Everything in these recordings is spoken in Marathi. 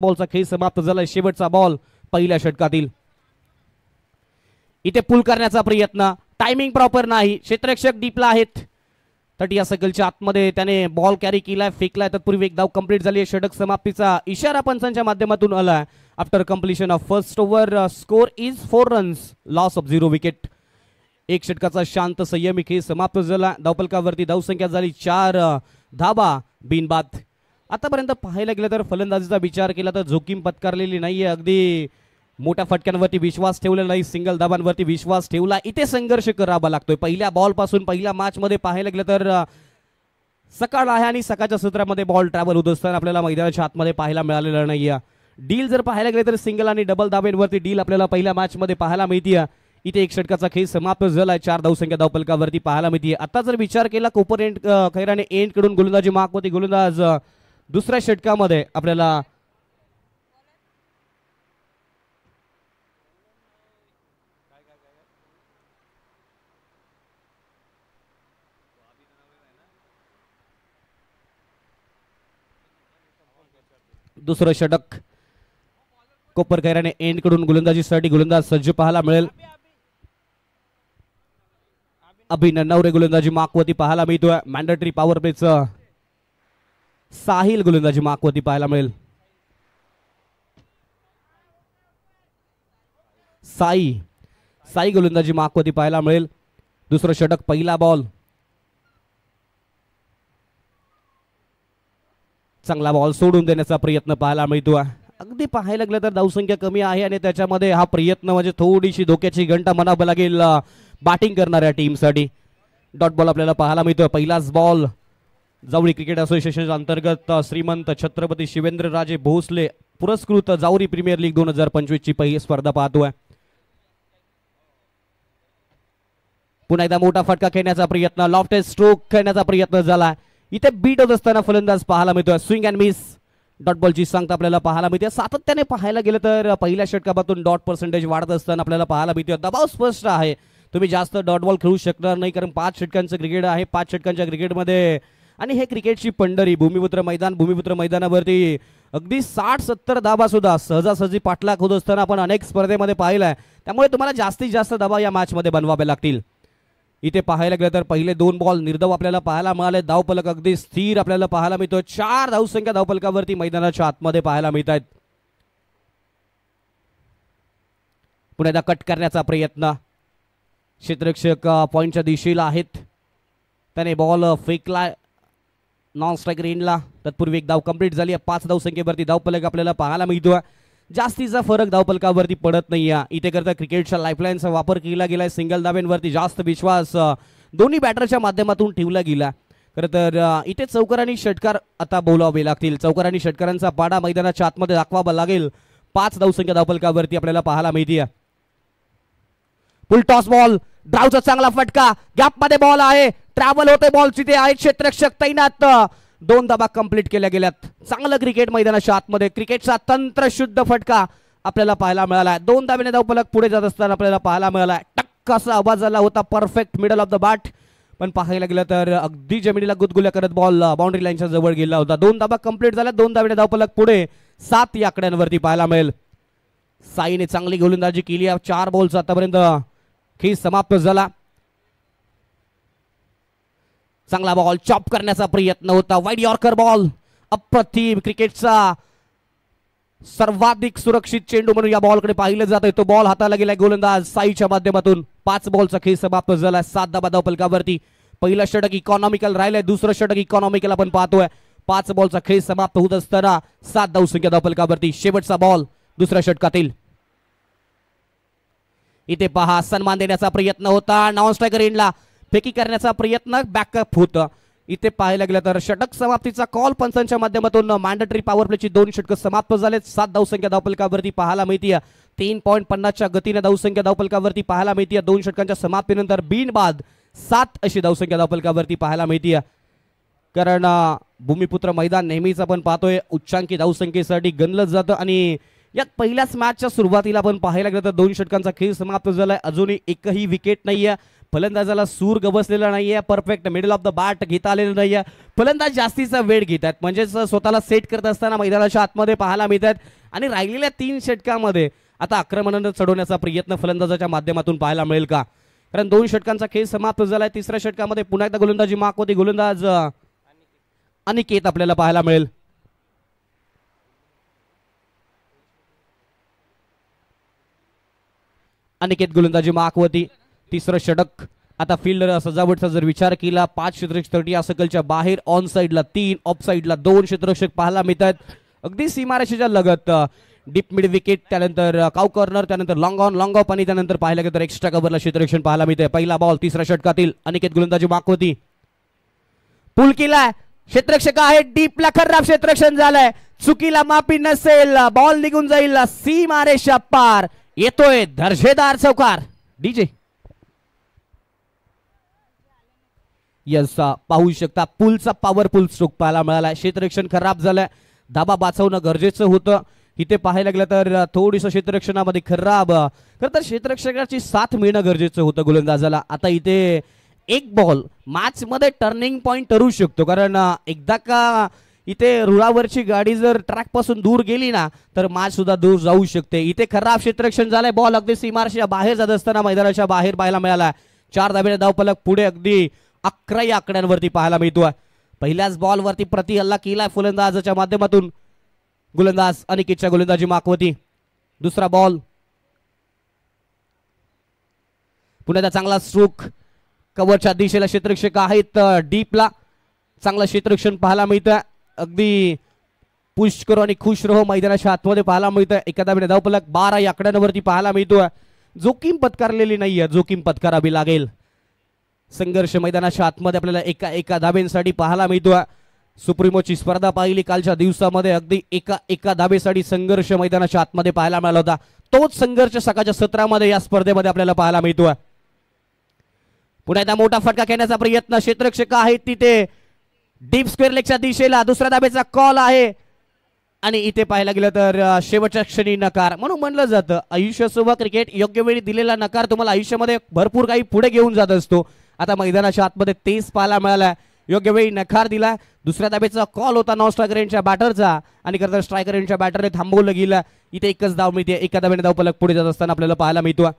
बॉलचा खेळ समाप्त झाला. शेवटचा बॉल पहिल्या षटकातील. इथे पुल करण्याचा प्रयत्न, टायमिंग प्रॉपर नाही, क्षेत्ररक्षक डीपला आहेत. तटिया सर्कलच्या आतमध्ये त्याने बॉल कॅरी केलाय, फेकलाय. तत्पूर्वी एक धाव कंप्लीट झाली आहे. षटक समाप्तीचा इशारा पंचांच्या माध्यमातून आला. After completion of first over score is 4 runs, loss of 0 wicket. एक षटकाचा शांत संयमी खेळ समाप्त झाला. धावफलकावरती धावसंख्या झाली 4 धाबा बिनबाद. आतापर्यंत पाहायला गेलं तर फलंदाजीचा विचार केला तर जोखीम पत्कारलेली नाहीये. अगदी मोठ्या फटक्यांवरती विश्वास ठेवलेला नाही, सिंगल धाबांवरती विश्वास ठेवला. इथे संघर्ष करावा लागतोय. पहिल्या बॉल पासून पहिल्या मॅच मध्ये पाहायला गेलं तर सकाळ आहे आणि सकाळच्या सूत्रामध्ये बॉल ट्रॅव्हल होत असताना आपल्याला मैदानाच्या आतमध्ये पाहायला मिळालेला नाहीये. डील जर पाहायला गेले तर सिंगल आणि डबल धाब्यांवरती डील आपल्याला पहिल्या मॅच मध्ये पाहायला मिळते. इथे एक षटकाचा खेळ समाप्त झालाय. 4 धावसंख्या धावफलकावरती पाहायला मिळते. आता जर विचार केला कोपर एंड खैराने एंड कडून गोलंदाजी मार्क होती. गोलंदाज दुसऱ्या षटकामध्ये आपल्याला दुसरं षटक कोपर खैराने एंड कडून गोलंदाजीसाठी गोलंदाज सज्ज पाहायला मिळेल. अभिनंदन नवरे गोलंदाजी मार्कवरती पाहायला मिळतोय. मॅन्डेटरी पॉवर प्लेचं साहिल गोलंदाजी मार्कवरती पाहायला मिळेल. साई गोलंदाजी मार्कवरती पाहायला मिळेल. दुसरं षटक पहिला बॉल, चांगला बॉल सोडून देण्याचा प्रयत्न पाहायला मिळतो. अगदी पाहायला गेलं तर धावसंख्या कमी आहे आणि त्याच्यामध्ये हा प्रयत्न म्हणजे थोडीशी धोक्याची घंटा म्हणावं लागेल बॅटिंग करणाऱ्या टीमसाठी. डॉट बॉल आपल्याला पाहायला मिळतोय. पहिलाच बॉल जावळी क्रिकेट असोसिएशनच्या अंतर्गत श्रीमंत छत्रपती शिवेंद्रराजे भोसले पुरस्कृत जावरी प्रीमियर लीग 2025 ची पहिली स्पर्धा पाहतोय. पुन्हा एकदा मोठा फटका खेळण्याचा प्रयत्न, लॉफ्टेड स्ट्रोक खेळण्याचा प्रयत्न झाला. इथे बीट होत असताना फलंदाज पाहायला मिळतोय. स्विंग अँड मिस डॉट बॉलची सांगता आपल्याला पाहायला मिळते. सातत्याने पाहायला गेलं तर पहिल्या षटकापासून डॉट पर्सेंटेज वाढत असताना आपल्याला पाहायला मिळते. दबाव स्पष्ट आहे, तुम्ही जास्त डॉट बॉल खेळू शकणार नाही कारण 5 षटकांचं क्रिकेट आहे. 5 षटकांच्या क्रिकेटमध्ये आणि हे क्रिकेटची पंढरी भूमिपुत्र मैदानावरती अगदी 60-70 धाबा सुद्धा सहजासहजी पाठलाग होत असताना आपण अनेक स्पर्धेमध्ये पाहिलाय. त्यामुळे तुम्हाला जास्तीत जास्त धाबा या मॅच मध्ये बनवावे लागतील. इथे पाहायला गेलं तर पहिले 2 बॉल निर्धाव आपल्याला पाहायला मिळाले. धावफलक अगदी स्थिर आपल्याला पाहायला मिळतो. 4 धावसंख्या धावफलकावरती मैदानाच्या आतमध्ये पाहायला मिळत आहेत. पुन्हा एकदा कट करण्याचा प्रयत्न, क्षेत्ररक्षक पॉइंटच्या दिशेला आहेत. त्याने बॉल फेकला नॉन स्ट्राईक रेंजला. तत्पूर्वी एक धाव कंप्लीट झाली आहे. 5 धावसंख्येवरती धावफलक आपल्याला पाहायला मिळतो. जास्तीचा फरक धावफलकावरती पडत नाही. इथे करता क्रिकेटच्या लाईफलाईनचा वापर केला गेलाय. सिंगल धाब्यांवरती जास्त विश्वास दोन्ही बॅटरच्या माध्यमातून ठेवला गेला. खरं तर इथे चौकार आणि षटकार आता बोलावे लागतील. चौकार आणि षटकारांचा पाडा मैदानाच्या आतमध्ये दाखवावा लागेल. 5 धावसंख्या धावफलकावरती आपल्याला पाहायला मिळते. फुल टॉस बॉल, ड्रावचा चांगला फटका, गॅप मध्ये बॉल आहे, ट्रॅव्हल होते बॉल. तिथे आहे क्षेत्ररक्षक तैनात. 2 धाबा कंप्लीट केल्या गेल्यात. चांगलं क्रिकेट मैदानाच्या आतमध्ये क्रिकेटचा तंत्रशुद्ध फटका आपल्याला पाहायला मिळाला. 2 धाब्याने धावफलक पुढे जात असताना आपल्याला पाहायला मिळाला. टक्क असा आवाज आला होता. Perfect middle of the bat, पण पाहायला गेलं तर अगदी जमिनीला गुदगुल्या करत बॉल बाउंड्री लाईनच्या जवळ गेला होता. 2 धाबा कंप्लीट झाल्या. 2 धाब्याने धावफलक पुढे 7 या आकड्यांवरती पाहायला मिळेल. साईने चांगली गोलंदाजी केली. 4 बॉलचा आतापर्यंत खेळ समाप्त झाला. चांगला बॉल चॉप करण्याचा प्रयत्न होता. वाईड यॉर्कर बॉल, अप्रतिम क्रिकेटचा सर्वाधिक सुरक्षित चेंडू म्हणून या बॉलकडे पाहिलं जातंय. तो बॉल हाताला गेलाय गोलंदाज साईच्या माध्यमातून. 5 बॉलचा खेळ समाप्त झाला. 7 धाबा धावफलकावरती. पहिलं षटक इकॉनॉमिकल राहिलंय. दुसरं षटक इकॉनॉमिकल आपण पाहतोय. 5 बॉलचा खेळ समाप्त होत असताना 7 धावसंख्या धावफलकावरती. शेवटचा बॉल दुसऱ्या षटकातील. इथे पहा सन्मान देण्याचा प्रयत्न होता. नॉन स्ट्रायकर एंडला फेकी करण्याचा प्रयत्न, बॅकअप होतं. इथे पाहायला गेलं तर षटक समाप्तीचा कॉल पंचांच्या माध्यमातून मॅन्डेटरी पॉवर प्लेची 2 षटकं समाप्त झालेत. 7 धावसंख्या धावफलकावरती पाहायला मिळते. 3.50च्या गतीने धावसंख्या धावफलकावरती पाहायला मिळते. 2 षटकांच्या समाप्तीनंतर बिनबाद 7 अशी धावसंख्या धावफलकावरती पाहायला मिळते. कारण भूमिपुत्र मैदान नेहमीच आपण पाहतोय उच्चांकी धावसंख्येसाठी गणलं जातं आणि यात पहिल्याच मॅचच्या सुरुवातीला आपण पाहायला गेलं तर 2 षटकांचा खेळ समाप्त झालाय. अजूनही एकही विकेट नाहीये. फलंदाजाला सूर गबसलेला नाहीये, perfect middle of the bat घेता आलेलं नाहीये. फलंदाज जास्तीचा वेळ घेत आहेत, म्हणजेच स्वतःला सेट करत असताना मैदानाच्या आतमध्ये पाहायला मिळतात. आणि राहिलेल्या 3 षटकामध्ये आता आक्रमणानं चढवण्याचा प्रयत्न फलंदाजाच्या माध्यमातून पाहायला मिळेल का, कारण 2 षटकांचा खेळ समाप्त झालाय. तिसऱ्या षटकामध्ये पुन्हा एकदा गोलंदाजी मागवती गोलंदाज अनिकेत आपल्याला पाहायला मिळेल. अनिकेत गोलंदाजी मागवती. तिसरं षटक. आता फिल्डर सजावटचा जर विचार केला 5 क्षेत्ररक्षक 30 या सर्कलच्या बाहेर, ऑन साईडला 3, ऑफ साईडला 2 क्षेत्ररक्षक पाहायला मिळतात. अगदी सीमारेषेच्या लगत डीप मिड विकेट, त्यानंतर काव कॉर्नर, त्यानंतर लॉंग ऑन लॉंग ऑफ आणि त्यानंतर पाहायला गेलं तर एक्स्ट्रा कव्हरला क्षेत्ररक्षण पाहायला मिळते. पहिला बॉल तिसऱ्या षटकातील. अनिकेत गोलंदाजी मागवती. पुल केलाय, क्षेत्ररक्षक आहे डीपला, खराब क्षेत्ररक्षण झालंय, चुकीला माफी नसेल, बॉल निघून जाईल सीमारेषा पार. येतोय दर्जेदार चौकार. डीजे यस, पाहू शकता पुलचा पॉवरफुल स्ट्रोक पाहायला मिळाला. क्षेत्ररक्षण खराब झालंय, धाबा वाचवणं गरजेचं होतं. इथे पाहायला गेलं तर थोडीसं क्षेत्ररक्षणामध्ये खराब, खरं तर क्षेत्ररक्षकाची साथ मिळणं गरजेचं होतं गोलंदाजाला. आता इथे एक बॉल मॅच मध्ये टर्निंग पॉइंट ठरू शकतो, कारण एकदा का इथे रुळावरची गाडी जर ट्रॅक पासून दूर गेली ना तर मॅच सुद्धा दूर जाऊ शकते. इथे खराब क्षेत्ररक्षण झालंय, बॉल अगदी सीमारेषेच्या बाहेर जात असताना मैदानाच्या बाहेर पाहायला मिळाला. 4 धाब्याने धावफलक पुढे अगदी 11 आकड्यांवरती पाहायला मिळतोय. पहिल्याच बॉल वरती प्रति हल्ला केलाय फलंदाजाच्या माध्यमातून गोलंदाज अनिकेतच्या गोलंदाजी मागवती. दुसरा बॉल. पुन्हा चांगला स्ट्रोक, कव्हरच्या दिशेला क्षेत्ररक्षक आहेत, डीपला चांगलं क्षेत्ररक्षण पाहायला मिळतं. अगदी पुश करो आणि खुश रहो मैदानाच्या आतमध्ये पाहायला मिळतं. एका धाब्याने धावफलक 12 आकड्यांवरती पाहायला मिळतोय. जोखीम पत्कारलेली नाहीये, जोखीम पत्करावी लागेल. संघर्ष मैदानाच्या आतमध्ये आपल्याला एका धाब्यांसाठी पाहायला मिळतोय. सुप्रीमोची स्पर्धा पाहिली कालच्या दिवसामध्ये, अगदी एका धाबेसाठी संघर्ष मैदानाच्या आतमध्ये पाहायला मिळाला होता. तोच संघर्ष सकाळच्या सत्रामध्ये या स्पर्धेमध्ये आपल्याला पाहायला मिळतोय. पुन्हा एकदा मोठा फटका खेळण्याचा प्रयत्न, क्षेत्ररक्षक आहेत तिथे डीप स्क्वेअर लेगच्या दिशेला. दुसऱ्या धाब्याचा कॉल आहे आणि इथे पाहायला गेलं तर शेवटच्या क्षणी नकार. म्हणून म्हणलं जातं आयुष्यासोबत क्रिकेट योग्य वेळी दिलेला नकार तुम्हाला आयुष्यामध्ये भरपूर काही पुढे घेऊन जात असतो. आता मैदानाच्या आतमध्ये तेच पाहायला मिळाला. योग्य वेळी नकार दिला. दुसऱ्या धाब्याचा कॉल होता नॉन स्ट्रायकर यांच्या बॅटरचा आणि खरं तर स्ट्रायकर यांच्या बॅटरने थांबवलं गेलं. इथे एकच धाव मिळते. एका धाब्याने धावफलक पुढे जात असताना आपल्याला पाहायला मिळतो.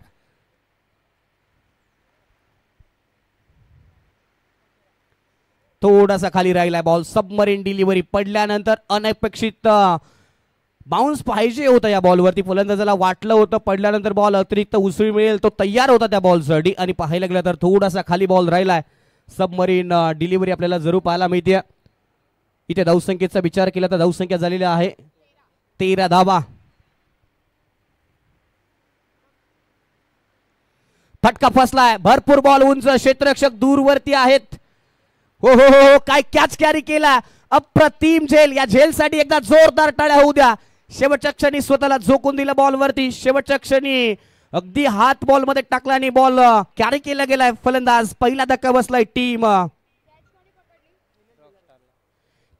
थोडासा खाली राहिलाय बॉल. सबमरीन डिलिव्हरी पडल्यानंतर अनपेक्षित बाउन्स पाहिजे होता या बॉलवरती. फलंदाजाला वाटलं होतं पडल्यानंतर बॉल अतिरिक्त उसळी मिळेल, तो तयार होता त्या बॉलसाठी आणि पाहायला गेलं तर थोडासा खाली बॉल राहिलाय. सबमरीन डिलिव्हरी आपल्याला जरूर पाहायला मिळते. इथे धावसंख्येचा विचार केला तर धावसंख्या झालेली आहे 13 धावा. फटका फसलाय, भरपूर बॉल उंच, क्षेत्ररक्षक दूरवरती आहेत. हो हो हो, काय कॅच कॅरी केला, अप्रतिम झेल. या झेलसाठी एकदा जोरदार टाळ्या होऊ द्या. शेवटच्या क्षणी स्वतःला झोकून दिला बॉलवरती. शेवटच्या क्षणी अगदी हात बॉल मध्ये टाकला आणि बॉल कॅरी केला गेलाय. फलंदाज पहिला धक्का बसलाय टीम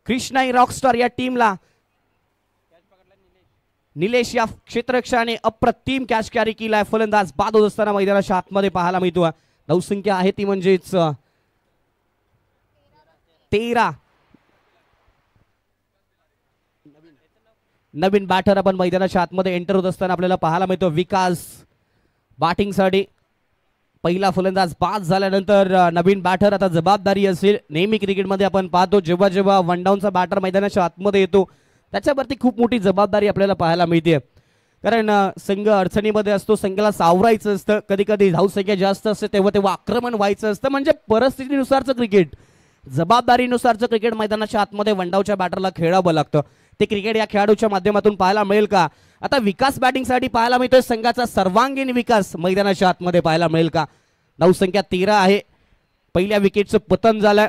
कृष्णाई रॉकस्टार या टीमला. निलेश या क्षेत्ररक्षकाने अप्रतिम कॅच कॅरी केलाय. फलंदाज बाद होत असताना मैदानाच्या आतमध्ये पाहायला मिळतो. धावसंख्या आहे ती म्हणजेच 13. नवीन बॅटर आपण मैदानाच्या आतमध्ये एंटर होत असताना आपल्याला पाहायला मिळतो. विकास बॅटिंगसाठी. पहिला फलंदाज बाद झाल्यानंतर नवीन बॅटर आता जबाबदारी असेल. नेहमी क्रिकेटमध्ये आपण पाहतो जेव्हा जेव्हा वन डाऊनचा बॅटर मैदानाच्या आतमध्ये येतो त्याच्यावरती खूप मोठी जबाबदारी आपल्याला पाहायला मिळते, कारण संघ अडचणीमध्ये असतो, संघाला सावरायचं असतं. कधी कधी धावसंख्या जास्त असते तेव्हा तेव्हा आक्रमण व्हायचं असतं. म्हणजे परिस्थितीनुसारचं क्रिकेट, जबाबदारीनुसारचं क्रिकेट मैदानाच्या आतमध्ये वनडाऊच्या बॅटरला खेळावं लागतं. ते क्रिकेट या खेळाडूच्या माध्यमातून पाहायला मिळेल का? आता विकास बॅटिंगसाठी पाहायला मिळतोय. संघाचा सर्वांगीण विकास मैदानाच्या आतमध्ये पाहायला मिळेल का? धावसंख्या 13 आहे. पहिल्या विकेटचं पतन झालंय.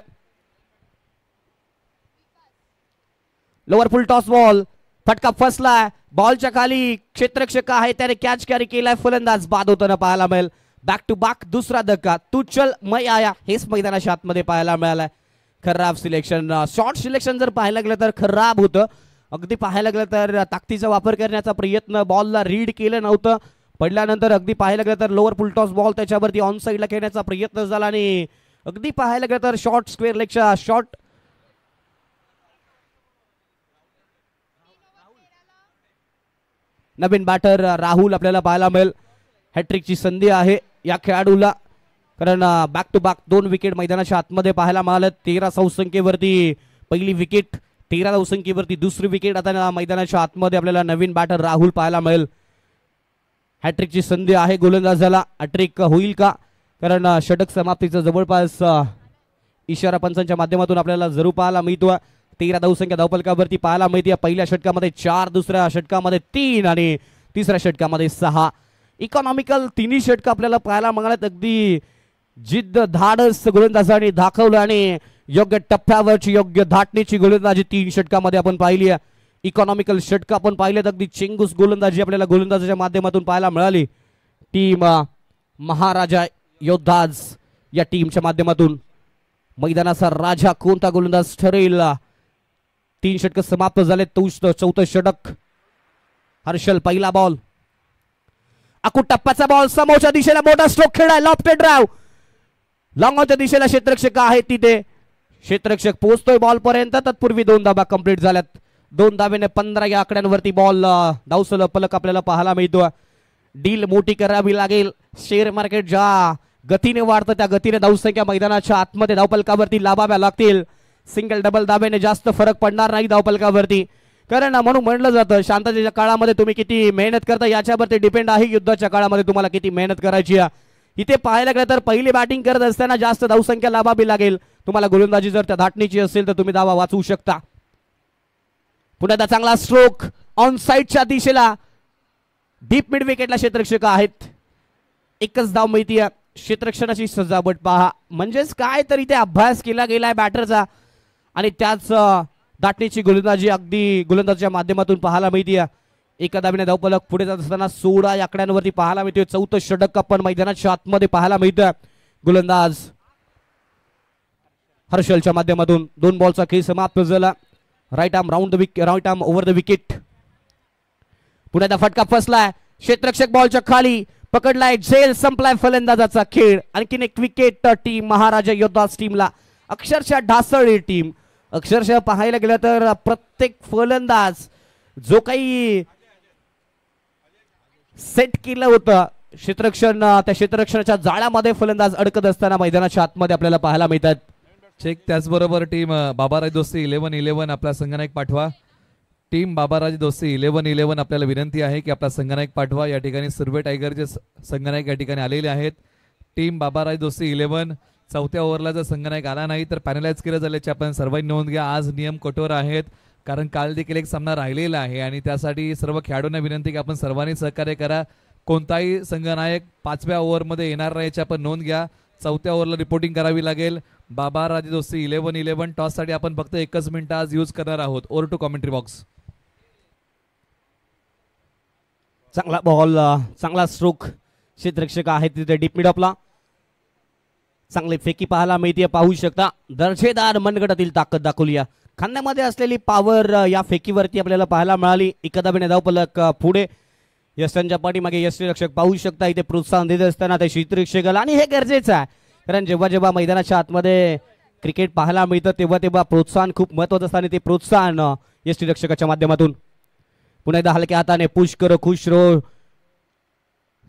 लोअर फुल टॉस बॉल, फटका फसलाय. बॉलच्या खाली क्षेत्ररक्षक आहे त्याने कॅच कॅरी केलाय. फलंदाज बाद होताना पाहायला मिळेल. बॅक टू बॅक दुसरा धक्का. तू चल मै आया हेच मैदानाच्या आतमध्ये पाहायला मिळालाय. खराब सिलेक्शन, शॉर्ट सिलेक्शन जर पाहायला गेलं तर खराब होतं. अगदी पाहायला गेलं तर ताकदीचा वापर करण्याचा प्रयत्न, बॉलला रीड केलं नव्हतं. पडल्यानंतर अगदी पाहायला गेलं तर लोअर पुलटॉस बॉल त्याच्यावरती ऑन साईडला खेळण्याचा प्रयत्न झाला आणि अगदी पाहायला गेलं तर शॉर्ट स्क्वेअर लेगच्या शॉर्ट नवीन बॅटर राहुल आपल्याला पाहायला मिळेल. हॅट्रिकची संधी आहे या खेळाडूला, कारण बॅक टू बॅक 2 विकेट मैदानाच्या आतमध्ये पाहायला मिळालं. 13 धावसंख्येवरती पहिली विकेट, 13 धावसंख्येवरती दुसरी विकेट. आता मैदानाच्या आतमध्ये आपल्याला नवीन बॅटर राहुल पाहायला मिळेल. हॅट्रिकची संधी आहे गोलंदाजाला. हॅट्रिक होईल का, कारण षटक समाप्तीचा जवळपास इशारा पंचांच्या माध्यमातून आपल्याला जरूर पाहायला मिळतो. 13 धावसंख्या धावफलकावरती पाहायला मिळते. पहिल्या षटकामध्ये 4, दुसऱ्या षटकामध्ये 3 आणि तिसऱ्या षटकामध्ये 6. इकॉनॉमिकल तिन्ही षटक आपल्याला पाहायला मिळाल्यात. अगदी जिद्द धाडस गोलंदाजांनी दाखवलं आणि योग्य टप्प्यावरची योग्य धाटणीची गोलंदाजी 3 षटकामध्ये आपण पाहिली. इकॉनॉमिकल षटक आपण पाहिलेत. अगदी चेंगूस गोलंदाजी आपल्याला गोलंदाजाच्या माध्यमातून पाहायला मिळाली. टीम महाराजा योद्धाज या टीमच्या माध्यमातून मैदानाचा राजा कोणता गोलंदाज ठरेल. 3 षटक समाप्त झाले. 4थं षटक. हर्षल पहिला बॉल, अकूट टप्प्याचा बॉल, समोरच्या दिशेला मोठा स्ट्रोक खेळाय, लॉफ्टेड ड्राइव्ह, लॉंगच्या दिशेला क्षेत्ररक्षक आहे तिथे. क्षेत्ररक्षक पोहोचतोय बॉल पर्यंत. तत्पूर्वी 2 धाबा कंप्लीट झाल्यात. 2 धाब्याने 15 या आकड्यांवरती बॉल धावसल फलक आपल्याला पाहायला मिळतो. डील मोठी करावी लागेल. शेअर मार्केट ज्या गतीने वाढतं त्या गतीने धावसंख्या मैदानाच्या आतमध्ये धावफलकावरती लाभाव्या लागतील. सिंगल डबल धाब्याने जास्त फरक पडणार नाही धावफलकावरती, कारण म्हणून म्हणलं जातं शांततेच्या काळामध्ये तुम्ही किती मेहनत करता याच्यावरती डिपेंड आहे युद्धाच्या काळामध्ये तुम्हाला किती मेहनत करायची आहे. इथे पाहायला गेलं तर पहिली बॅटिंग करत असताना जास्त धावसंख्या लाभावी लागेल तुम्हाला. गोलंदाजी जर त्या धाटणीची असेल तर तुम्ही धावा वाचवू शकता. पुन्हा चांगला स्ट्रोक ऑन साईडच्या दिशेला, डीप मिड विकेटला क्षेत्ररक्षक आहेत. एकच धाव मिळतीये. क्षेत्ररक्षणाची सजावट पहा, म्हणजेच काय तर इथे अभ्यास केला गेलाय बॅटरचा आणि त्याच दाटणीची गोलंदाजी अगदी गोलंदाजीच्या माध्यमातून पाहायला मिळते. एका धावेने धावफलक पुढे जात असताना 16 या आकड्यांवरती पाहायला मिळतोय. 4थं षटक आपण मैदानाच्या आतमध्ये पाहायला मिळतोय. गोलंदाज हर्षलच्या माध्यमातून 2 बॉलचा खेळ समाप्त झाला. Right arm round the wicket, right arm over the wicket. पुण्याचा फटका फसलाय. क्षेत्ररक्षक बॉलच्या खाली पकडलाय. झेल संपलाय फलंदाजाचा खेळ. आणखीन एक विकेट टीम महाराजा योद्धाज टीमला. अक्षरशः ढासळली टीम. अक्षरशः पाहायला गेलं तर प्रत्येक फलंदाज जो काही सेट केलं होतं क्षेत्ररक्षण, त्या क्षेत्ररक्षणाच्या जाळ्यामध्ये फलंदाज अडकत असताना मैदानाच्या आतमध्ये आपल्याला पाहायला मिळतात. चेक. त्याचबरोबर टीम बाबाराज दोस्ती 11-11 आपला संघनायक पाठवा. टीम बाबाराज दोस्ती 11-11 आपल्याला विनंती आहे की आपला संघनायक पाठवा. या ठिकाणी सुरवे टायगरचे संघनायक या ठिकाणी आलेले आहेत. टीम बाबाराज दोस्ती 11. 4थ्या ओव्हरला जर संघनायक आला नाही तर पॅनलाइज केलं झाल्याची आपण सर्वांनी नोंद घ्या. आज नियम कठोर आहेत, कारण काल देखील एक सामना राहिलेला आहे आणि त्यासाठी सर्व खेळाडूंना विनंती की आपण सर्वांनी सहकार्य करा. कोणताही संघनायक 5व्या ओव्हरमध्ये येणार नाही याची आपण नोंद घ्या. 4थ्या ओव्हरला रिपोर्टिंग करावी लागेल. बाबाराज दोस्ती 11-11 टॉससाठी आपण फक्त 1 मिनिट आज यूज करणार आहोत. Over to commentary box. चांगला बॉल, चांगला स्ट्रोक. क्षेत्ररक्षक आहे तिथे डीप मिड ऑफला. चांगली फेकी पाहायला मिळते. पाहू शकता दर्जेदार मनगटातील ताकद दाखवली. खांद्यामध्ये असलेली पॉवर या फेकीवरती आपल्याला पाहायला मिळाली. एका धावेने धावफलक पुढे. यशांच्या पाठीमागे यष्टीरक्षक पाहू शकता इथे प्रोत्साहन देत असताना ते क्षेत्ररक्षकाला, आणि हे गरजेचं आहे कारण जेव्हा जेव्हा मैदानाच्या आतमध्ये क्रिकेट पाहायला मिळतं तेव्हा तेव्हा प्रोत्साहन खूप महत्त्वाचं असतं आणि ते प्रोत्साहन यष्टीरक्षकाच्या माध्यमातून. पुन्हा एकदा हलक्या हाताने पुश करो खुश रो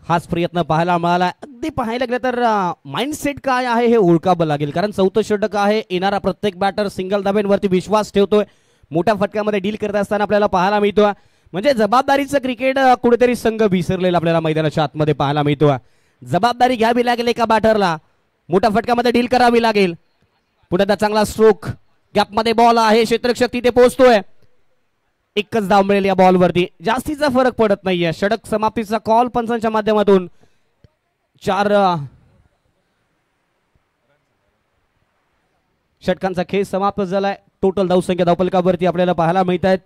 हाच प्रयत्न पाहायला मिळाला. अगदी पाहायला गेलं तर माइंडसेट काय आहे हे ओळखावं लागेल, कारण 4थं षटक आहे. येणारा प्रत्येक बॅटर सिंगल धाब्यांवरती विश्वास ठेवतोय. मोठ्या फटक्यामध्ये डील करत असताना आपल्याला पाहायला मिळतोय. म्हणजे जबाबदारीचं क्रिकेट कुठेतरी संघ विसरलेला आपल्याला मैदानाच्या आतमध्ये पाहायला मिळतोय. जबाबदारी घ्यावी लागेल एका बॅटरला. मोठ्या फटक्यामध्ये डील करावी लागेल. पुढे चांगला स्ट्रोक. गॅपमध्ये बॉल आहे. क्षेत्ररक्षक तिथे पोहोचतोय. एकच धाव मिळेल या बॉलवरती. जास्तीचा फरक पडत नाहीये. षटक समाप्तीचा कॉल पंचांच्या माध्यमातून. 4 षटकांचा खेळ समाप्त झालाय. टोटल धावसंख्या धावफलकावरती आपल्याला पाहायला मिळत आहेत.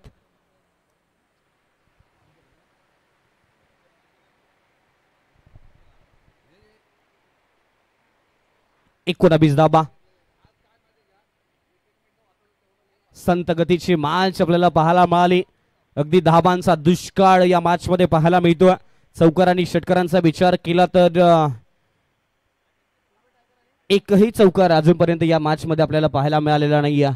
एकोणवीस धाबा. संत गतीची मॅच आपल्याला पाहायला मिळाली. अगदी धाबांचा दुष्काळ या मॅच मध्ये पाहायला मिळतोय. चौकार आणि षटकारांचा विचार केला तर एकही चौकार अजूनपर्यंत या मॅच मध्ये आपल्याला पाहायला मिळालेला नाहीये.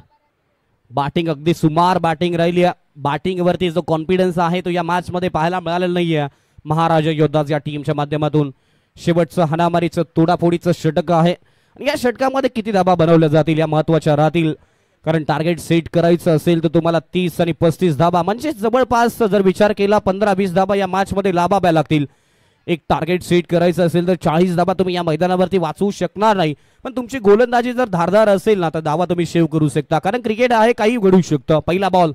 बॅटिंग अगदी सुमार बॅटिंग राहिली आहे. बॅटिंग वरती जो कॉन्फिडन्स आहे तो या मॅच मध्ये पाहायला मिळालेला नाहीये. महाराजा योद्धाज या टीमच्या माध्यमातून शेवटचं हाणामारीचं तोडाफोडीचं षटक आहे आणि या षटकामध्ये किती धाबा बनवल्या जातील या महत्वाच्या राहतील. कारण टार्गेट सेट करायचं असेल तर तुम्हाला 30 आणि 35 धाबा म्हणजे जवळपास जर विचार केला 15-20 धाबा या मॅच मध्ये लाभाव्या लागतील. एक टार्गेट सेट करायचं असेल तर 40 धाबा तुम्ही या मैदानावरती वाचवू शकणार नाही. पण तुमची गोलंदाजी जर धारदार असेल ना तर धावा तुम्ही सेव्ह करू शकता. कारण क्रिकेट आहे, काही घडू शकतं. पहिला बॉल,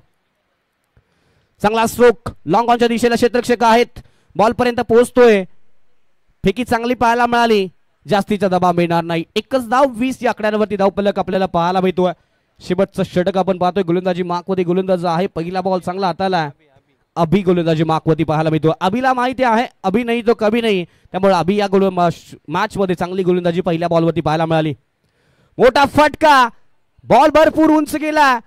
चांगला स्ट्रोक, लॉंग ऑनच्या दिशेला क्षेत्ररक्षक आहेत, बॉल पर्यंत पोहोचतोय. फेकी चांगली पाहायला मिळाली, जास्तीचा दबाव मिळणार नाही. एकच धाव, 20 या आकड्यांवरती धावफलक आपल्याला पाहायला मिळतोय. शेवटचं षटक आपण पाहतोय. गोलंदाजी मार्कवरती गोलंदाज आहे. पहिला बॉल चांगला हाताला, अभि गोलंदाजी मार्कवरती पाहायला मिळतो. अभिला माहिती आहे अभि नाही तो कभी नाही, त्यामुळे अभि या मॅच मध्ये चांगली गोलंदाजी पहिल्या बॉलवरती पाहायला मिळाली. मोठा फटका, बॉल भरपूर उंच गेला,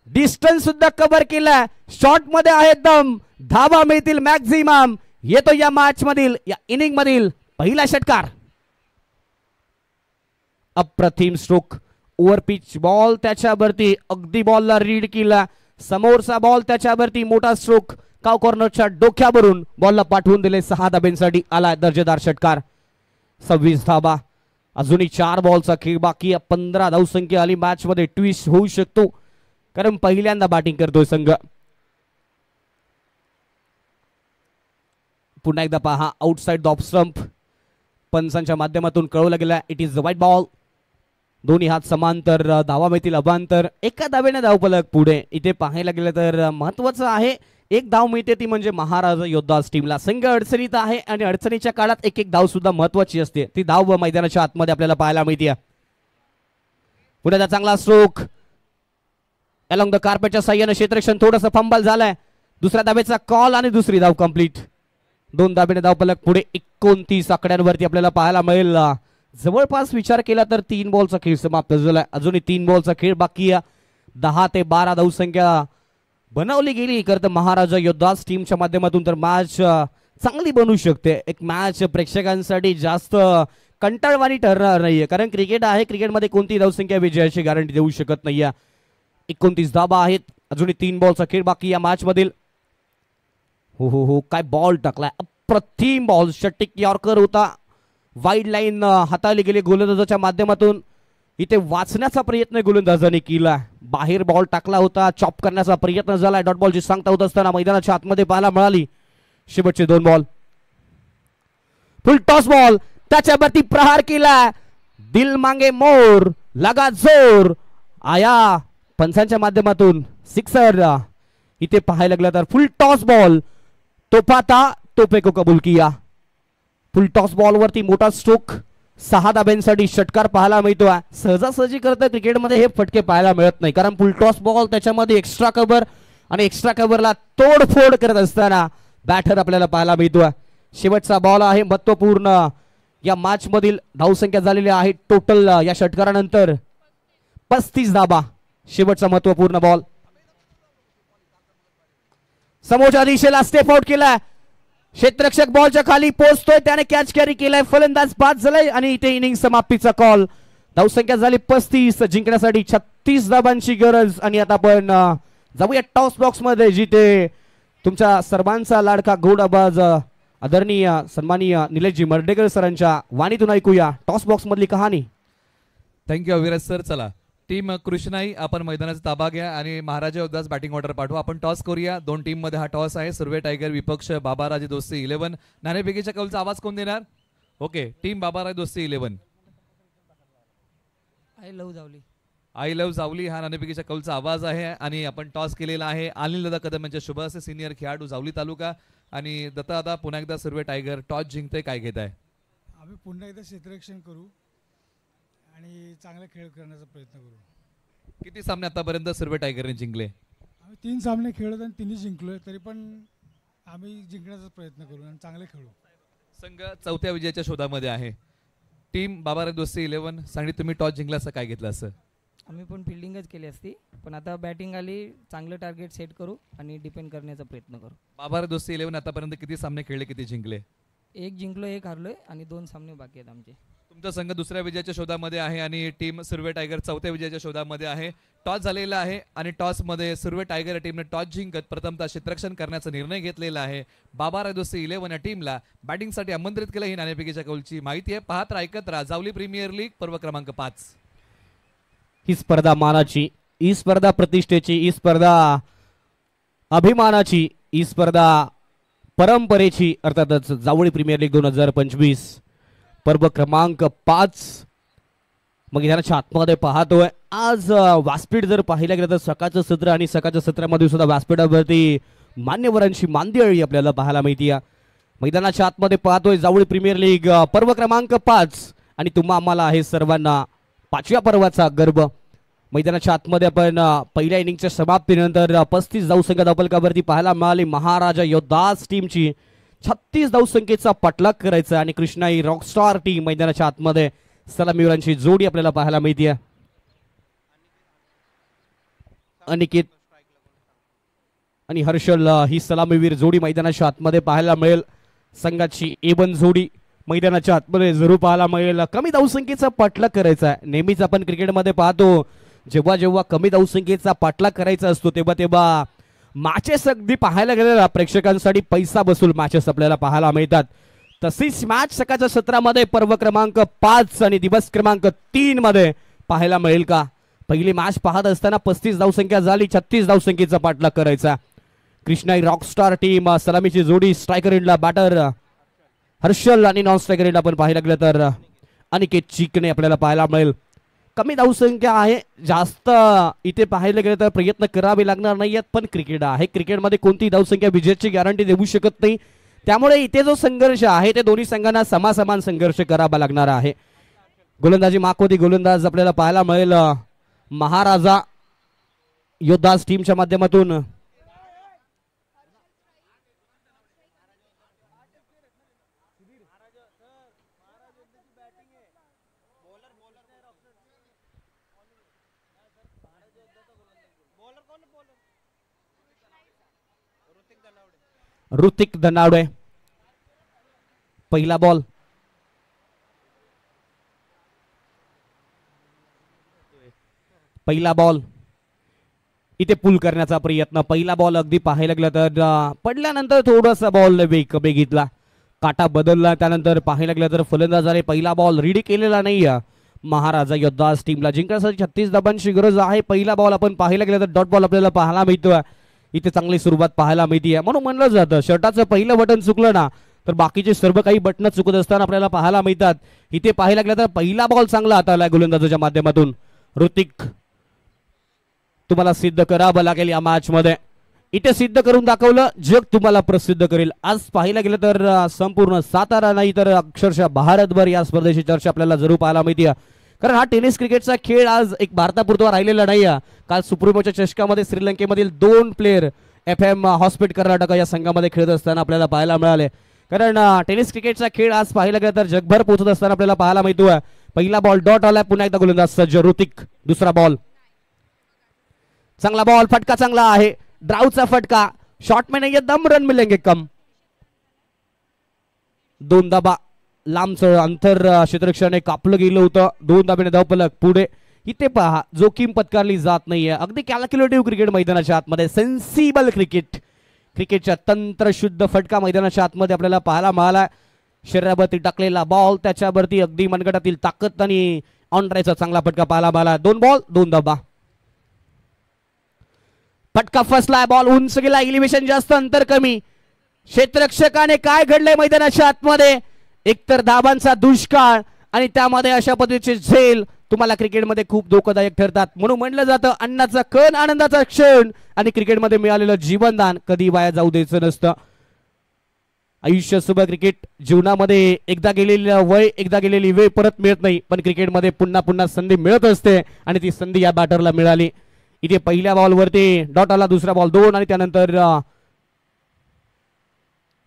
डिस्टन्स सुद्धा कव्हर केला, शॉट मध्ये आहे दम, धावा मिळतील मॅक्झिमम. येतो या मॅच मधील या इनिंग मधील पहिला षटकार. अप्रतिम स्ट्रोक, ओव्हर पिच बॉल त्याच्यावरती, अगदी बॉलला रीड केला, समोरचा बॉल त्याच्यावरती, मोठा स्ट्रोक, काव कॉर्नरच्या डोक्यावरून बॉलला पाठवून दिले. 6 धाब्यांसाठी आला दर्जेदार षटकार. 26 धाबा, अजूनही 4 बॉलचा खेळ बाकी. 15 धावसंख्या आली. मॅच मध्ये ट्विस्ट होऊ शकतो कारण पहिल्यांदा बॅटिंग करतोय संघ. पुन्हा एकदा पहा, आउटसाइड द ऑफ स्टंप पंचांच्या माध्यमातून कळवलं गेलं it is the white ball. दोन्ही हात समांतर, धावा मिळतील अभांतर, एका धावेने धावफलक पुढे. इथे पाहायला गेलं तर महत्वाचं आहे, एक धाव मिळते ती म्हणजे महाराजा योद्धाज टीमला. संघ अडचणीत आहे आणि अडचणीच्या काळात एक एक धाव सुद्धा महत्वाची असते. ती धाव मैदानाच्या आतमध्ये आपल्याला पाहायला मिळते. पुण्याचा चांगला स्ट्रोक, अलॉंग द कार्पेटच्या साह्याने क्षेत्ररक्षण थोडंसं फंबल झालंय. दुसऱ्या धावेचा कॉल आणि दुसरी धाव कंप्लीट. 2 धावेने धावफलक पुढे. 29 आकड्यांवरती आपल्याला पाहायला मिळेल. जवळपास विचार केला तर 3 बॉलचा खेळ समाप्त झालाय. अजूनही 3 बॉलचा खेळ बाकी आहे. 10 ते 12 धावसंख्या बनवली गेली करत महाराजा योद्धाज टीमच्या माध्यमातून तर मॅच चांगली बनू शकते. एक मॅच प्रेक्षकांसाठी जास्त कंटाळवाणी ठरणार नाहीये कारण क्रिकेट आहे, क्रिकेटमध्ये कोणती धावसंख्या विजयाची गॅरंटी देऊ शकत नाहीये. 29 धाबा आहेत, अजूनही 3 बॉलचा खेळ बाकी या मॅच मधील. हो हो हो, काय बॉल टाकलाय, अप्रतिम बॉल. षटक यॉर्कर होता, वाईड लाईन हाताळली गेली गोलंदाजाच्या माध्यमातून. इथे वाचण्याचा प्रयत्न गोलंदाजाने केला, बाहेर बॉल टाकला होता, चॉप करण्याचा प्रयत्न झाला. डॉट बॉलची सांगता होत असताना मैदानाच्या आतमध्ये पाहायला मिळाली. शेवटचे 2 बॉल, फुल टॉस बॉल, त्याच्यावरती प्रहार केला, दिल मांगे मोर, लगा जोर, आया पंचांच्या माध्यमातून सिक्सर. इथे पाहायला लागला तर फुल टॉस बॉल, तोपाता तोपे को कबूल किया. फुल टॉस बॉल वरती मोठा स्ट्रोक, 6 धाब्यांसाठी षटकार पाहायला मिळतो. सहजासहजी करता क्रिकेटमध्ये हे फटके पाहायला मिळत नाही कारण फुल टॉस बॉल त्याच्यामध्ये एक्स्ट्रा कव्हर आणि एक्स्ट्रा कव्हरला तोडफोड करत असताना बॅटर आपल्याला पाहायला मिळतो. शेवटचा बॉल आहे महत्वपूर्ण. या मॅच मधील धावसंख्या झालेली आहे टोटल या षटकारानंतर 35 धाबा. शेवटचा महत्वपूर्ण बॉल, समोरच्या दिशेला स्टेप आउट केला, क्षेत्ररक्षक बॉलच्या खाली पोहोचतोय, त्याने कॅच कॅरी केलाय, फलंदाज बाद झालाय आणि इथे इनिंग समाप्तीचा कॉल. धावसंख्या झाली 35, जिंकण्यासाठी 36 धाबांची गरज. आणि आता आपण जाऊया टॉस बॉक्स मध्ये जिथे तुमच्या सर्वांचा लाडका गोड आवाज आदरणीय सन्माननीय निलेशजी मर्डेकर सरांच्या वाणीतून ऐकूया टॉस बॉक्स मधली कहाणी. Thank you Aviraj sir. चला टीम कृष्णाई, आपण मैदानाचा ताबा घ्या आणि महाराजा योद्धाज बॅटिंग ऑर्डर पाठवा. आपण टॉस करूया. 2 टीम मध्ये हा टॉस आहे. सुर्वे टायगर विपक्ष बाबाराजे दोस्ती 11. नाणेफेकीच्या कौलचा आवाज कोण देणार? Okay, team Babaraje Dosti 11. I love Jawali. I love Jawali हा नाणेफेकीच्या कौलचा आवाज आहे. आणि आपण टॉस केलेला आहे. अनिल दादा कदम यांच्या शुभ असे सिनियर खेळाडू जावली तालुका. आणि दत्ता पुन्हा एकदा सुर्वे टायगर टॉस जिंकते, काय घेत आहे? आम्ही पुन्हा एकदा क्षेत्ररक्षण करू आणि चांगला खेळ करण्याचा प्रयत्न करू. किती सामने आतापर्यंत सुर्वे टायगरने जिंकले? आम्ही 3 सामने खेळलो आणि 3 जिंकलोय. तरी पण आम्ही जिंकण्याचा प्रयत्न करू आणि चांगले खेळू. संघ 4थ्या विजयाच्या शोधामध्ये आहे. टीम बाबाराजे दोस्ती 11 सांगली, तुम्ही टॉस जिंकला असं काय घेतलं असं? आम्ही पण फिल्डिंगच केली असती, पण आता बॅटिंग आली, चांगलं टार्गेट सेट करू आणि डिपेंड करण्याचा प्रयत्न करू. बाबाराजे दोस्ती 11 आतापर्यंत किती सामने खेळले, किती जिंकले? एक जिंकलो एक हारलोय आणि 2 सामने बाकी आहेत आमचे. तुमचा संघ दुसऱ्या विजयाच्या शोधामध्ये आहे आणि टीम सुर्वे टायगर चौथ्या विजयाच्या शोधामध्ये आहे. टॉस झालेला आहे आणि टॉसमध्ये सुर्वे टायगर या टीमने टॉस जिंकत प्रथमतः क्षेत्ररक्षण करण्याचा निर्णय घेतलेला आहे. बाबा रायदोस्ती 11 या टीमला बॅटिंगसाठी आमंत्रित केलं ही नाणेफेकीच्या कौलची माहिती आहे. पाहत राहा, ऐकत राहा जावली प्रीमियर लीग पर्व क्रमांक 5. ही स्पर्धा मानाची, ही स्पर्धा प्रतिष्ठेची, ही स्पर्धा अभिमानाची, ही स्पर्धा परंपरेची, अर्थातच जावळी प्रीमियर लीग 2025 पर्व क्रमांक 5 मैदानाच्या आतमध्ये पाहतोय. आज व्यासपीठ जर पाहिलं गेलं तर सकाळचं सत्र आणि सकाळच्या सत्रामध्ये सुद्धा व्यासपीठावरती मान्यवरांची मांदियाळी आपल्याला पाहायला मिळते. मैदानाच्या आतमध्ये पाहतोय जावळी प्रीमियर लीग पर्व क्रमांक 5 आणि तुम्हा आम्हाला आहे सर्वांना 5व्या पर्वाचा गर्व. मैदानाच्या आतमध्ये आपण पहिल्या इनिंगच्या समाप्तीनंतर 35 धावसंख्या धावफलकावरती पाहायला मिळाली. महाराजा योद्धास टीमची 36 धावसंख्येचा पाठलाग करायचा आणि कृष्णाई रॉकस्टार टीम मैदानाच्या आतमध्ये सलामीवीरांची जोडी आपल्याला पाहायला मिळते. अनिकेत आणि हर्षल ही सलामीवीर जोडी मैदानाच्या आतमध्ये पाहायला मिळेल. संघाची एवन जोडी मैदानाच्या आतमध्ये जरूर पाहायला मिळेल. कमी धावसंख्येचा पाठलाग करायचा आहे. नेहमीच आपण क्रिकेटमध्ये पाहतो जेव्हा जेव्हा कमी धावसंख्येचा पाठलाग करायचा असतो तेव्हा तेव्हा मॅचेस अगदी पाहायला गेलेला प्रेक्षकांसाठी पैसा बसूल मॅचेस आपल्याला पाहायला मिळतात. तशीच मॅच सकाळच्या सत्रामध्ये पर्व क्रमांक 5 आणि दिवस क्रमांक 3 मध्ये पाहायला मिळेल का? पहिली मॅच पाहत असताना 35 धावसंख्या झाली, 36 धावसंख्येचा पाठलाग करायचा. कृष्णाई रॉकस्टार टीम सलामीची जोडी स्ट्रायकर एंडला बॅटर हर्षल आणि नॉन स्ट्रायकर एंडला आपण पाहायला गेलं तर अनिकेत चिकणे आपल्याला पाहायला मिळेल. कमी धावसंख्या आहे, जास्त इथे पाहायला गेलं तर प्रयत्न करावे लागणार नाहीयेत, पण क्रिकेट आहे. क्रिकेटमध्ये कोणती धावसंख्या विजयाची गॅरंटी देऊ शकत नाही. त्यामुळे इथे जो संघर्ष आहे ते दोन्ही संघांना समासमान संघर्ष करावा लागणार आहे. गोलंदाजी माकोती गोलंदाज आपल्याला पाहायला मिळेल महाराजा योद्धास टीमच्या माध्यमातून. ऋतिक धनावडे पहिला बॉल. पहिला बॉल इथे पुल करण्याचा प्रयत्न. पहिला बॉल अगदी पाहायला गेलं तर पडल्यानंतर थोडासा बॉल बघितला, काटा बदलला. त्यानंतर पाहायला गेलं तर फलंदाजाने पहिला बॉल रीड केलेला नाही. महाराजा योद्धास टीमला जिंकण्यासाठी 36 धावांची गरज आहे. पहिला बॉल आपण पाहायला गेलं तर डॉट बॉल आपल्याला पाहायला मिळतोय. इथे चांगली सुरुवात पाहायला मिळते. म्हणून म्हणलं जातं शर्टाचं पहिलं बटन चुकलं ना तर बाकीचे सर्व काही बटन चुकत असताना आपल्याला पाहायला मिळतात. इथे पाहायला गेलं तर पहिला बॉल चांगला हाताळला गोलंदाजाच्या माध्यमातून. ऋतिक तुम्हाला सिद्ध करावं लागेल या मॅच मध्ये. इथे सिद्ध करून दाखवलं, जग तुम्हाला प्रसिद्ध करेल. आज पाहायला गेलं तर संपूर्ण सातारा नाही तर अक्षरशः भारतभर या स्पर्धेची चर्चा आपल्याला जरूर पाहायला मिळते. कारण हा टेनिस क्रिकेटचा खेळ आज एक भारतापुरता राहिलेला नाही. काल सुप्रीमोच्या चषकामध्ये श्रीलंकेमधील 2 प्लेयर FM हॉस्पिट कर्नाटक या संघामध्ये खेळत असताना आपल्याला पाहायला मिळाले. कारण टेनिस क्रिकेटचा खेळ आज पाहायला गेला तर जगभर पोहोचत असताना आपल्याला पाहायला मिळतोय. पहिला बॉल डॉट आलाय, पुन्हा एकदा गोलंदाज सज्ज ऋतिक. दुसरा बॉल चांगला बॉल, फटका चांगला आहे, ड्राऊचा फटका. शॉट में नाही दम, रन मिलेंगे कम. 2 धाबा लांबचं अंतर क्षेत्ररक्षणाने कापलं गेलं होतं. 2 धाब्याने धावफलक पुढे. इथे पहा जोखीम पत्कारली जात नाहीये. अगदी कॅल्क्युलेटिव्ह क्रिकेट मैदानाच्या आतमध्ये, सेन्सिबल क्रिकेट, क्रिकेटच्या तंत्रशुद्ध फटका मैदानाच्या आतमध्ये आपल्याला पाहायला मिळाला. शरीरावरती टाकलेला बॉल, त्याच्यावरती अगदी मनगटातील ताकद आणि ऑन ड्रायचा चांगला फटका पाहायला मिळाला. 2 बॉल 2 धाबा. फटका फसलाय, बॉल उंच गेला, इलिव्हेशन जास्त, अंतर कमी. क्षेत्ररक्षकाने काय घडलंय मैदानाच्या आतमध्ये? एकतर धाबांचा दुष्काळ आणि त्यामध्ये अशा पद्धतीचे झेल तुम्हाला क्रिकेटमध्ये खूप धोकादायक ठरतात. म्हणून म्हणलं जातं अन्नाचा कण आनंदाचा क्षण, आणि क्रिकेटमध्ये मिळालेलं जीवनदान कधी वाया जाऊ द्यायचं नसतं. आयुष्यसोबत क्रिकेट जीवनामध्ये एकदा गेलेलं वय, एकदा गेलेली वेळ परत मिळत नाही, पण क्रिकेटमध्ये पुन्हा पुन्हा संधी मिळत असते आणि ती संधी या बॅटरला मिळाली. इथे पहिल्या बॉलवरती डॉट आला, दुसरा बॉल 2 आणि त्यानंतर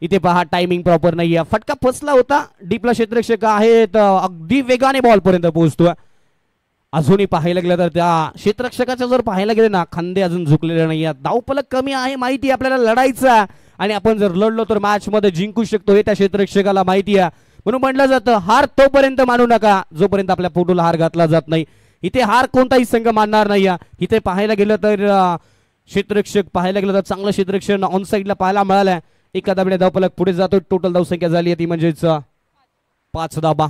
इथे पहा टायमिंग प्रॉपर नाहीये. फटका फसला होता. डीपला क्षेत्ररक्षक आहेत, अगदी वेगाने बॉल पर्यंत पोहोचतोय. अजूनही पाहायला गेलं तर त्या क्षेत्ररक्षकाचं जर पाहायला गेलं ना खांदे अजून झुकलेले नाही आहेत. धावफलक कमी आहे, माहिती आपल्याला लढायचा आणि आपण जर लढलो तर मॅच मध्ये जिंकू शकतो हे त्या क्षेत्ररक्षकाला माहिती आहे. म्हणून म्हटलं जातं हार तोपर्यंत मानू नका जोपर्यंत आपल्या पोटूला हार घातला जात नाही. इथे हार कोणताही संघ मानणार नाही. इथे पाहायला गेलं तर क्षेत्ररक्षक पाहायला गेलं तर चांगलं क्षेत्ररक्षण ऑन साईडला पाहायला मिळालंय. एका धाब्याने धावफलक पुढे जातो. टोटल धावसंख्या झाली आहे ती म्हणजेच 5 धाबा.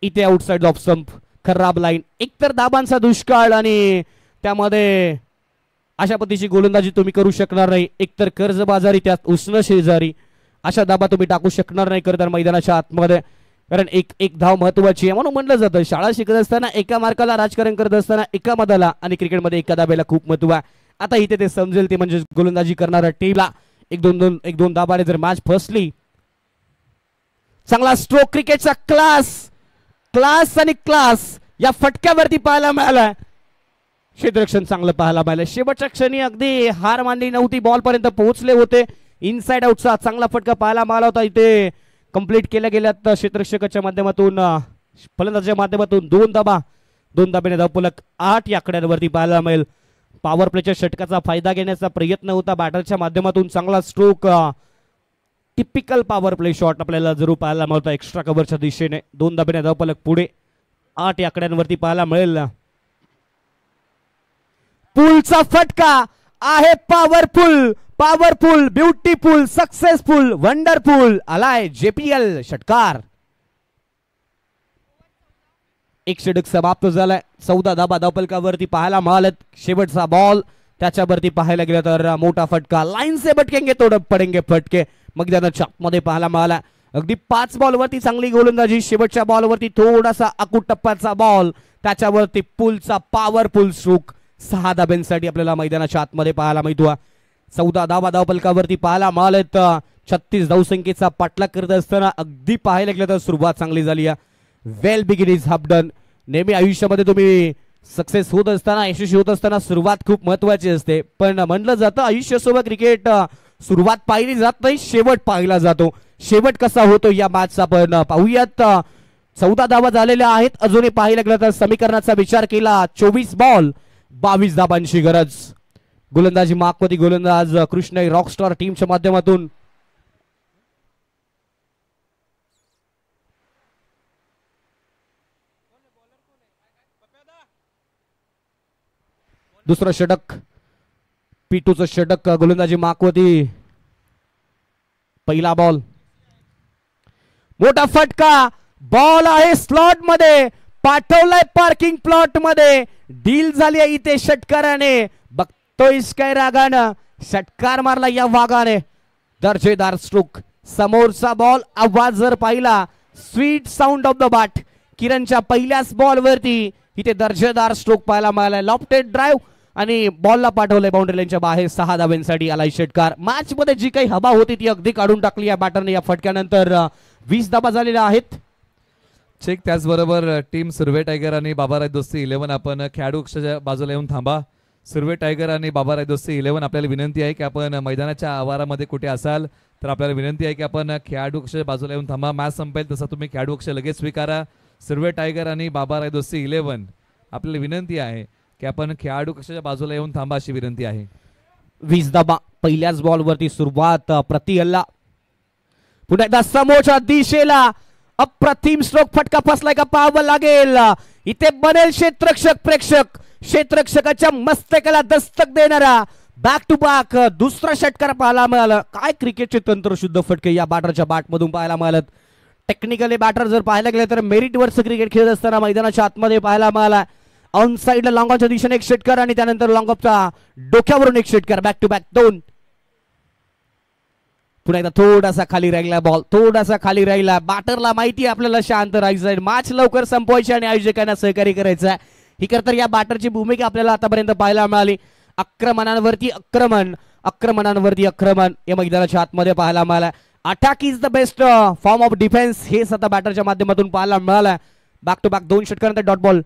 इथे आउटसाइड ऑफ स्टंप खराब लाईन. एकतर धाबांचा दुष्काळ आणि त्यामध्ये अशा पद्धतीची गोलंदाजी तुम्ही करू शकणार नाही. एकतर कर्जबाजारी त्यात उष्ण शेजारी अशा धाबा तुम्ही टाकू शकणार नाही करताना मैदानाच्या आतमध्ये. कारण एक धाव महत्वाची आहे. म्हणून म्हटलं जातं शाळा शिकत असताना एका मार्काला राजकारण करत असताना एका मधाला आणि क्रिकेटमध्ये एका धाब्याला खूप महत्व आहे. आता इथे ते समजेल ते म्हणजे गोलंदाजी करणाऱ्या टीमला एक दोन धाबाने जर मॅच फसली. चांगला स्ट्रोक क्रिकेटचा क्लास आणि क्लास या फटक्यावरती पाहायला मिळाला. क्षेत्ररक्षण चांगलं पाहायला मिळालं. शेवटच्या क्षणी अगदी हार मानली नव्हती. बॉल पर्यंत पोहोचले होते. इनसाइड आउटचा चांगला फटका पाहायला मिळाला होता. इथे कंप्लीट केल्या गेल्यात क्षेत्ररक्षकाच्या माध्यमातून फलंदाजाच्या माध्यमातून 2 धाब्याने धावफलक 8 या आकड्यांवरती पाहायला मिळेल. पॉवर प्लेच्या षटकाचा फायदा घेण्याचा प्रयत्न होता बॅटरच्या माध्यमातून. चांगला stroke typical power play shot आपल्याला जरूर पाहायला मिळतो एक्स्ट्रा कव्हरच्या दिशेने. 2 धाब्याने धावफलक पुढे 8 या आकड्यांवरती पाहायला मिळेल. पुलचा फटका आहे पॉवरफुल ब्युटिफुल सक्सेसफुल वंडरफुल आलाय JPL षटकार. एक षटक समाप्त झालाय. 14 धाबा धावफलकावरती पाहायला मिळालेत. शेवटचा बॉल त्याच्यावरती पाहायला गेलं तर मोठा फटका. लाईन से भटकेंगे तो पडेंगे फटके मैदानाच्या मध्ये पाहायला मिळाला. अगदी 5 बॉलवरती चांगली गोलंदाजी. शेवटच्या बॉलवरती थोडासा अकूट टप्प्याचा बॉल त्याच्यावरती पुलचा पॉवरफुल स्ट्रोक. 6 धाब्यांसाठी आपल्याला मैदानाच्या आतमध्ये पाहायला मिळतो. 14 धाबा धावफलकावरती पाहायला मिळालेत. 36 धावसंख्येचा पाठलाग करत असताना अगदी पाहायला गेलं तर सुरुवात चांगली झाली आहे. वेल बिगिन इज हाफ डन. नेहमी आयुष्यामध्ये तुम्ही सक्सेस होत असताना यशस्वी होत असताना सुरुवात खूप महत्वाची असते. पण म्हणलं जातं आयुष्यासोबत क्रिकेट सुरुवात पाहिली जात नाही शेवट पाहिला जातो. शेवट कसा होतो या मॅचचा आपण पाहूयात. 14 धावा झालेल्या आहेत. अजूनही पाहायला गेलं तर समीकरणाचा विचार केला 24 बॉल 22 धाबांची गरज. गोलंदाजी मागवती गोलंदाज कृष्ण रॉकस्टार टीमच्या माध्यमातून. दुसरं षटक P2चं षटक गोलंदाजी मागवती. पहिला बॉल मोठा फटका. बॉल आहे स्लॉट मध्ये पाठवलाय पार्किंग प्लॉट मध्ये. डील झाली आहे इथे षटकाराने. बघतोय काय रागानं षटकार मारला या वाघाने. दर्जेदार स्ट्रोक. समोरचा बॉल आवाज जर पाहिला sweet sound of the bat. किरणच्या पहिल्याच बॉल वरती इथे दर्जेदार स्ट्रोक पाहायला मिळाला. लॉफ्टेड ड्राईव्ह आणि बॉलला पाठवलंय बाउंड्री लाईनच्या बाहेर. 6 धाब्यांसाठी आलाय षटकार. मॅच मध्ये जी काही हवा होती ती अगदी काढून टाकली या बॅटरने. या फटक्यानंतर 20 धाबा झालेल्या आहेत. चेक. त्याचबरोबर टीम सुर्वे टायगर आणि बाबा रायदोस्ती 11 आपण खेळाडू कक्षाच्या बाजूला येऊन थांबा. सुर्वे टायगर आणि बाबा रायदोस्ती 11 आपल्याला विनंती आहे की आपण मैदानाच्या आवारामध्ये कुठे असाल तर आपल्याला विनंती आहे की आपण खेळाडू कक्षाच्या बाजूला येऊन थांबा. मॅच संपेल तसा तुम्ही खेळाडू कक्ष लगेच स्वीकारा. सुर्वे टायगर आणि बाबा रायदोस्ती 11 आपल्याला विनंती आहे की आपण खेळाडू कक्षाच्या बाजूला येऊन थांबा अशी विनंती आहे. 20 धाबा. पहिल्याच बॉल वरती सुरुवात. प्रति हल्ला पुन्हा एकदा समोरच्या दिशेला अप्रतिम स्ट्रोक. फटका फसलाय का पाहावं लागेल. इथे बनेल क्षेत्ररक्षक प्रेक्षक. क्षेत्ररक्षकाच्या मस्तकाला दस्तक देणारा बॅक टू बॅक दुसरा षटकार पाहायला मिळाला. काय क्रिकेटचे तंत्रशुद्ध फटके या बॅटरच्या बॅटमधून पाहायला मिळालं. टेक्निकली बॅटर जर पाहायला गेले तर मेरिट वरचं क्रिकेट खेळत असताना मैदानाच्या आतमध्ये पाहायला मिळाला. ऑन साइडला लॉंग ऑफच्या दिशेने एक षटकार आणि त्यानंतर लॉंग ऑफच्या डोक्यावरून एक षटकार. Back to back 2. पुन्हा एकदा थोडासा खाली राहिला बॉल. थोडासा खाली राहिला. बॅटरला माहिती आहे आपल्याला शांत राहायचंय. मॅच लवकर संपवायची आणि आयोजकांना सहकार्य करायचं आहे. ही तर या बॅटरची भूमिका आपल्याला आतापर्यंत पाहायला मिळाली. आक्रमणांवरती आक्रमण या मैदानाच्या आतमध्ये पाहायला मिळाला. Attack is the best form of defence हे सध्या बॅटरच्या माध्यमातून पाहायला मिळाला. बॅक टू बॅक 2 षटकानंतर डॉट बॉल.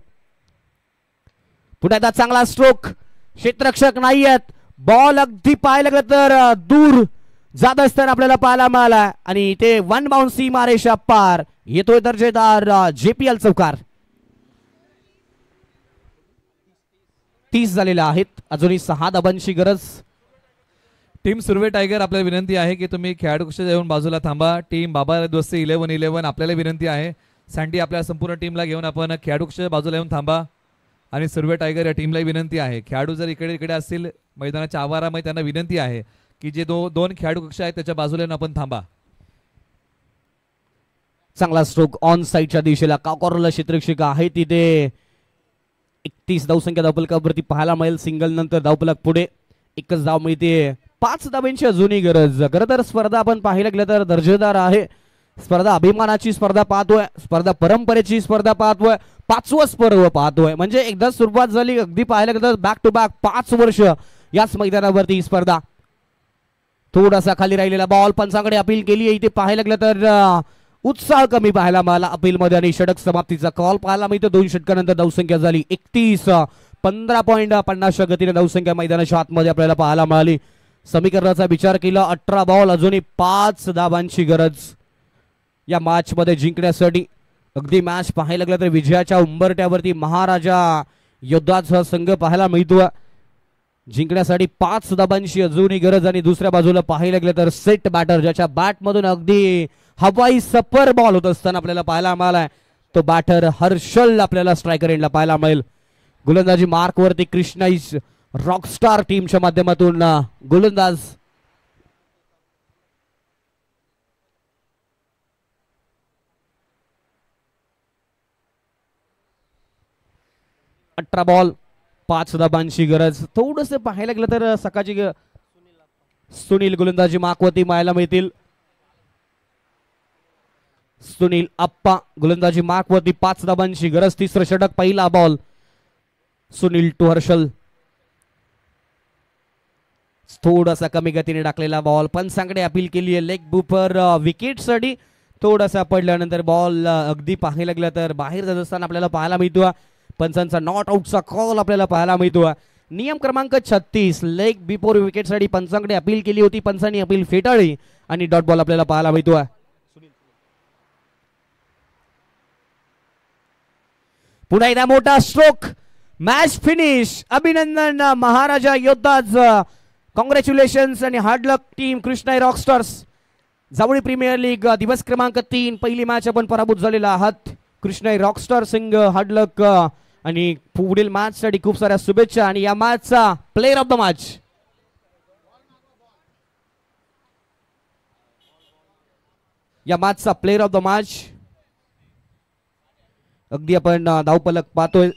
पुन्हा एकदा चांगला स्ट्रोक. क्षेत्ररक्षक नाही आहेत. बॉल अगदी पाहायला गेलं तर दूर जात असताना आपल्याला पाहायला मिळाला आणि ते 1 बाउंस सीमारेषा पार. येतोय दर्जेदार JPL चौकार. 31 झालेल्या आहेत. अजूनही 6 धाबांची गरज. टीम सुर्वे टायगर आपल्याला विनंती आहे की तुम्ही खेळाडू कक्ष येऊन बाजूला थांबा. टीम बाबा दोस्ती 11-11 आपल्याला विनंती आहे. सँडी आपल्या संपूर्ण टीमला घेऊन आपण खेळाडू कक्ष बाजूला येऊन थांबा. आणि सुर्वे टायगर या टीमला विनंती आहे, खेळाडू जर इकडे इकडे असतील मैदानाच्या आवारामध्ये त्यांना विनंती आहे की जे दोन खेळाडू कक्ष आहेत त्याच्या बाजूला येऊन आपण थांबा. चांगला स्ट्रोक ऑन साईडच्या दिशेला काकॉरला क्षेत्ररक्षक आहे तिथे. 31 धावसंख्या धावफलकावरती पाहायला मिळेल. सिंगल नंतर धावफलक पुढे 1च धाव मिळते. 5 धाब्यांची अजूनही गरज. खरं तर स्पर्धा आपण पाहायला गेलं तर दर्जेदार आहे. स्पर्धा अभिमानाची स्पर्धा पाहतोय, स्पर्धा परंपरेची स्पर्धा पाहतोय, 5वं पर्व पाहतोय. म्हणजे एकदा सुरुवात झाली अगदी पाहायला गेलं तर बॅक टू बॅक 5 वर्ष याच मैदानावरती ही स्पर्धा. थोडासा खाली राहिलेला बॉल पंचांकडे अपील केली. इथे पाहायला गेलं तर उत्साह कमी पाहायला मिळाला अपील मध्ये आणि षटक समाप्तीचा कॉल पाहायला मिळतो. 2 षटकानंतर धावसंख्या झाली 31. 15.50 गतीने धावसंख्या मैदानाच्या आतमध्ये आपल्याला पाहायला मिळाली. समीकरणाचा विचार केला 18 बॉल अजूनही 5 धाबांची गरज या मॅच मध्ये जिंकण्यासाठी. अगदी मॅच पाहायला गेलं तर विजयाच्या उंबरट्यावरती महाराजा योद्धाचा संघ पाहायला मिळतो. जिंकण्यासाठी 5 धाबांची अजूनही गरज. आणि दुसऱ्या बाजूला पाहायला गेलं तर सेट बॅटर ज्याच्या बॅट मधून अगदी हवाई सपर बॉल होत असताना आपल्याला पाहायला मिळालाय तो बॅटर हर्षल आपल्याला स्ट्रायकर एंडला पाहायला मिळेल. गोलंदाजी मार्क वरती कृष्णाईस रॉकस्टार टीमच्या माध्यमातून गोलंदाज. अठरा बॉल 5 धाबांची गरज. थोडस पाहायला गेलं तर सकाळची सुनील गोलंदाजी मार्कवरती पाहायला मिळतील. सुनील आप्पा गोलंदाजी मार्कवरती 5 धाबांची गरज. 3रं षटक पहिला बॉल सुनील टू हर्षल. थोडासा कमी गतीने टाकलेला बॉल पंचांकडे अपील केली आहे लेग बुपर विकेट साठी. थोडासा पडल्यानंतर बॉल अगदी पाहायला गेलं तर बाहेर जात असताना आपल्याला पाहायला मिळतो. पंचांचा नॉट आउटचा कॉल आपल्याला पाहायला मिळतो. नियम क्रमांक 36 लेग बिफोर विकेट साठी पंचांकडे अपील केली होती. पंचांनी अपील फेटाळली आणि डॉट बॉल आपल्याला पाहायला मिळतो. पुन्हा एकदा मोठा स्ट्रोक. Match finish. अभिनंदन महाराजा योद्धाज. कॉंग्रॅच्युलेशन्स आणि hard luck team Krishnai rockstars. Javali premier league दिवस क्रमांक 3 पहिली मॅच आपण पराभूत झालेला आहात. कृष्णाई रॉकस्टार संघ हार्ड लक आणि पुढील मॅच साठी खूप साऱ्या शुभेच्छा. आणि या मॅचचा player of the match player of the match अगदी आपण धावफलक पाहतोय.